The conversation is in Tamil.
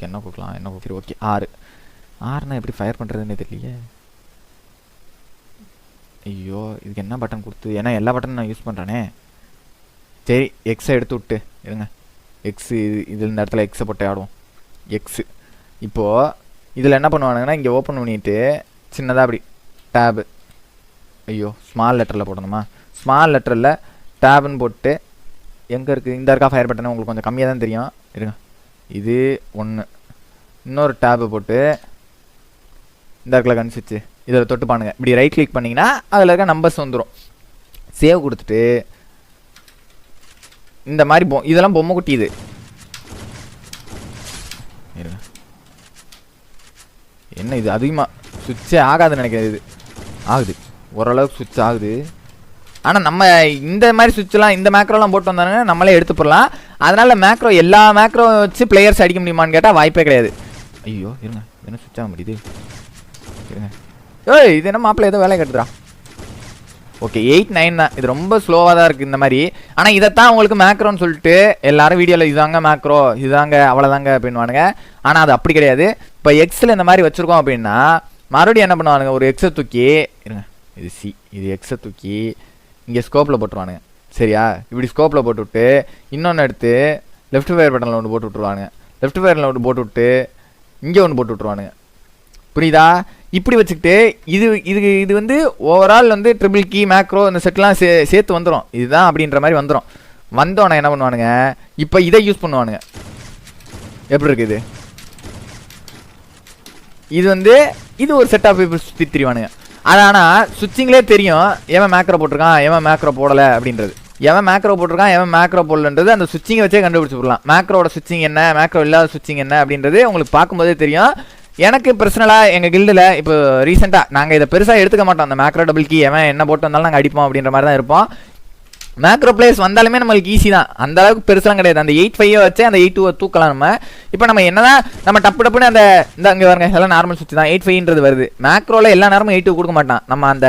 ஓகே என்ன கொடுக்கலாம் என்ன சரி ஓகே 6 எப்படி ஃபயர் பண்ணுறதுன்னு தெரியலையே. ஐயோ இதுக்கு என்ன பட்டன் கொடுத்து, ஏன்னா எல்லா பட்டனும் நான் யூஸ் பண்ணுறேனே. சரி எக்ஸை எடுத்து விட்டு இருங்க. எக்ஸு இதில் இந்த இடத்துல எக்ஸை போட்டு ஆடுவோம். எக்ஸு இப்போது இதில் என்ன பண்ணுவானுங்கன்னா இங்கே ஓப்பன் பண்ணிவிட்டு சின்னதாக அப்படி டேபு, ஐயோ ஸ்மால் லெட்டரில் போடணுமா, ஸ்மால் லெட்டரில் டேபுன்னு போட்டு எங்கே இருக்குது இந்த இருக்கா ஃபயர் பட்டனு உங்களுக்கு கொஞ்சம் கம்மியாக தான் தெரியும் இருங்க. இது ஒன்று, இன்னொரு டேபு போட்டு இந்த இடத்துல கன்சிச்சு இதில் தொட்டு பானுங்க. இப்படி ரைட் கிளிக் பண்ணிங்கன்னா அதில் இருக்க நம்பர்ஸ் வந்துடும். சேவ் கொடுத்துட்டு இந்த மாதிரி இதெல்லாம் பொம்மை குட்டி இது இருங்க. என்ன இது அதிகமாக சுவிட்சே ஆகாதுன்னு நினைக்கிறேன். இது ஆகுது ஓரளவுக்கு சுவிட்ச் ஆகுது. ஆனால் நம்ம இந்த மாதிரி சுவிட்செலாம் இந்த மேக்ரோலாம் போட்டு வந்தாங்க நம்மளே எடுத்து போடலாம். அதனால் மேக்ரோ எல்லா மேக்ரோ வச்சு பிளேயர்ஸ் அடிக்க முடியுமான்னு கேட்டால் வாய்ப்பே கிடையாது. ஐயோ இருங்க என்ன சுவிட்ச் ஆக முடியுது இருங்க. ஏய் இது என்ன மாப்பிள்ள ஏதோ வேலை கட்டுதுரா. ஓகே 8 9 தான். இது ரொம்ப ஸ்லோவாக தான் இருக்குது இந்த மாதிரி. ஆனால் இதைத்தான் உங்களுக்கு மேக்ரோன்னு சொல்லிட்டு எல்லாரும் வீடியோவில் இதாங்க மேக்ரோ இதாங்க அவ்வளோதாங்க அப்படின்வானுங்க. ஆனால் அது அப்படி கிடையாது. இப்போ எக்ஸில் இந்த மாதிரி வச்சுருக்கோம் அப்படின்னா மறுபடியும் என்ன பண்ணுவானுங்க, ஒரு எக்ஸை தூக்கி இருங்க, இது சி, இது எக்ஸை தூக்கி இங்கே ஸ்கோப்பில் போட்டுருவானுங்க. சரியா, இப்படி ஸ்கோப்பில் போட்டு விட்டு இன்னொன்று எடுத்து லெஃப்ட் ஃபயர் பட்டனில் ஒன்று போட்டு விட்ருவானுங்க. லெஃப்ட் ஃபயரில் ஒன்று போட்டு விட்டு இங்கே ஒன்று போட்டு விட்ருவானுங்க. புரியுதா? இப்படி வச்சுக்கிட்டு இது இது இது வந்து ஓவரால் வந்து ட்ரிபிள் கீ மேக்ரோ இந்த செட்லாம் சேர்த்து வந்துடும். இதுதான் அப்படின்ற மாதிரி வந்துடும். வந்தோன்னே என்ன பண்ணுவானுங்க, இப்போ இதை யூஸ் பண்ணுவானுங்க. எப்படி இருக்குது இது வந்து இது ஒரு செட் ஆஃப் சுற்றி திரிவானுங்க. அது ஆனால் சுவிட்சிங்லேயே தெரியும் எவன் மேக்ரோ போட்டிருக்கான் எவன் மேக்ரோ போடலை அப்படின்றது. எவன் மேக்ரோ போட்டிருக்கான் எவன் மேக்ரோ போடலன்றது அந்த சுவிட்சிங்கை வச்சே கண்டுபிடிச்சி போடலாம். மேக்ரோட சுவிட்சிங் என்ன மேக்ரோ இல்லாத சுவிட்சிங் என்ன அப்படின்றது உங்களுக்கு பார்க்கும்போதே தெரியும். எனக்கு பர்சனலாக எங்கள் கில்டில் இப்போ ரீசெண்டாக நாங்கள் இதை பெருசாக எடுத்துக்க மாட்டோம். அந்த மேக்ரோ டபுள் கீ எவன் என்ன போட்டு வந்தாலும் நாங்கள் அடிப்போம் அப்படின்ற மாதிரி தான் இருப்போம். மேக்ரோ பிளேயர்ஸ் வந்தாலுமே நம்மளுக்கு ஈஸி தான், அந்த அளவுக்கு பெருசாக கிடையாது. அந்த 8-5 வச்சு அந்த 8-2 தூக்கலாம் நம்ம. இப்போ நம்ம என்னதான் நம்ம டப்புன்னு அந்த இந்த அங்கே பாருங்க எல்லாம் நார்மல் சுவிட்ச் தான் 8-5ன்றது வருது. மேக்ரோவில் எல்லா நேரமும் 8-2 கொடுக்க மாட்டான். நம்ம அந்த